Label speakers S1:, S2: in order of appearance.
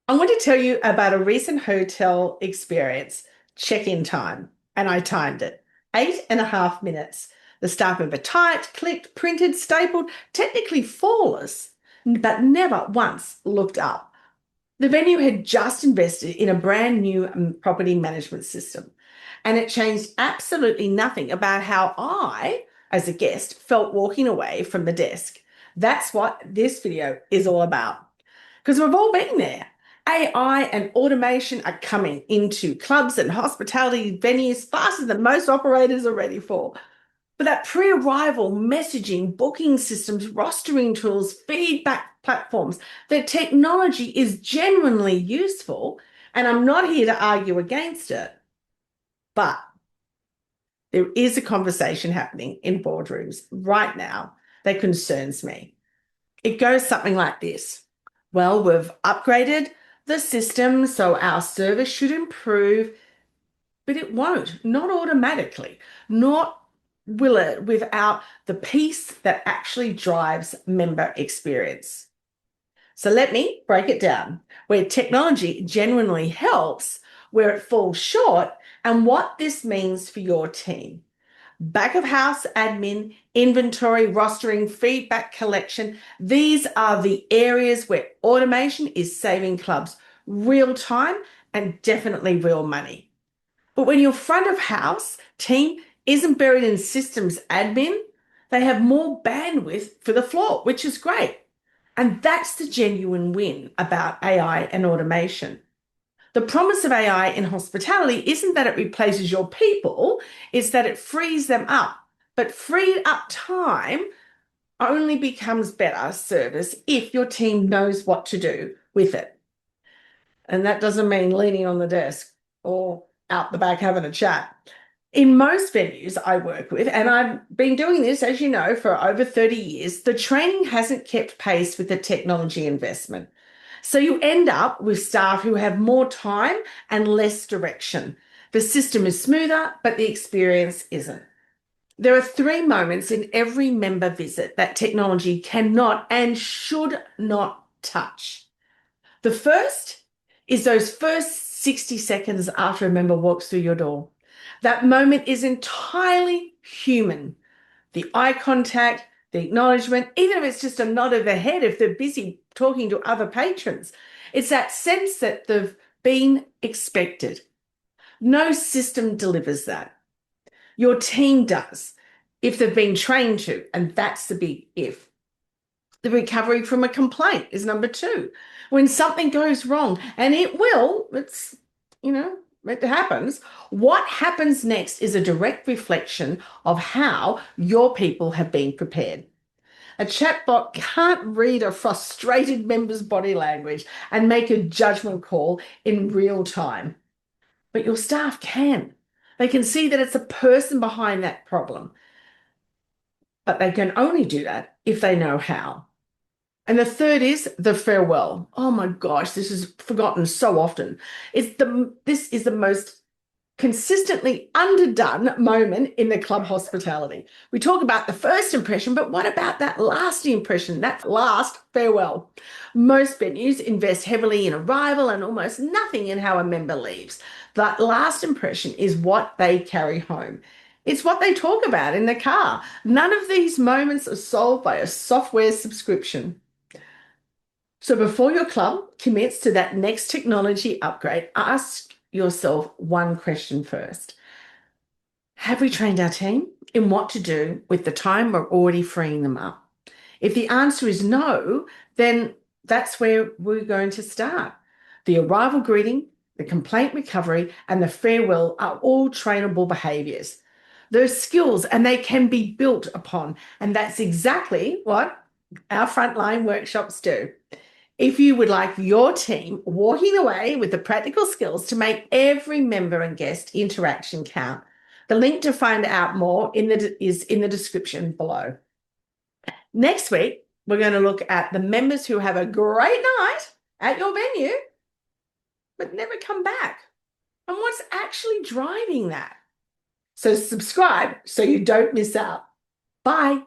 S1: I want to tell you about a recent hotel experience, check-in time, and I timed it. 8.5 minutes. The staff member typed, clicked, printed, stapled, technically flawless, but never once looked up. The venue had just invested in a brand new property management system, and it changed absolutely nothing about how I, as a guest, felt walking away from the desk. That's what this video is all about. Because we've all been there. AI and automation are coming into clubs and hospitality venues faster than most operators are ready for. But that pre-arrival messaging, booking systems, rostering tools, feedback platforms, the technology is genuinely useful, and I'm not here to argue against it. But there is a conversation happening in boardrooms right now that concerns me. It goes something like this. Well, we've upgraded the system, so our service should improve, but it won't, not automatically, not will it without the piece that actually drives member experience. So let me break it down where technology genuinely helps, where it falls short, and what this means for your team. Back of house admin, inventory, rostering, feedback collection. These are the areas where automation is saving clubs real time and definitely real money. But when your front of house team isn't buried in systems admin, they have more bandwidth for the floor, which is great. And that's the genuine win about AI and automation. The promise of AI in hospitality isn't that it replaces your people, it's that it frees them up. But freed up time only becomes better service if your team knows what to do with it. And that doesn't mean leaning on the desk or out the back having a chat. In most venues I work with, and I've been doing this, as you know, for over 30 years, the training hasn't kept pace with the technology investment. So you end up with staff who have more time and less direction. The system is smoother, but the experience isn't. There are three moments in every member visit that technology cannot and should not touch. The first is those first 60 seconds after a member walks through your door. That moment is entirely human. The eye contact, the acknowledgement, even if it's just a nod of the head if they're busy talking to other patrons. It's that sense that they've been expected. No system delivers that. Your team does, if they've been trained to, and that's the big if. The recovery from a complaint is number two. When something goes wrong, and it will, it happens. What happens next is a direct reflection of how your people have been prepared. A chatbot can't read a frustrated member's body language and make a judgment call in real time, but your staff can. They can see that it's a person behind that problem, but they can only do that if they know how. And the third is the farewell. Oh my gosh, this is forgotten so often. This is the most consistently underdone moment in the club hospitality. We talk about the first impression, but what about that lasting impression, that last farewell? Most venues invest heavily in arrival and almost nothing in how a member leaves. That last impression is what they carry home. It's what they talk about in the car. None of these moments are solved by a software subscription. So before your club commits to that next technology upgrade, ask yourself one question first. Have we trained our team in what to do with the time we're already freeing them up? If the answer is no, then that's where we're going to start. The arrival greeting, the complaint recovery, and the farewell are all trainable behaviours. They're skills and they can be built upon. And that's exactly what our frontline workshops do. If you would like your team walking away with the practical skills to make every member and guest interaction count, the link to find out more is in the description below. Next week, we're going to look at the members who have a great night at your venue, but never come back, and what's actually driving that. So subscribe so you don't miss out. Bye.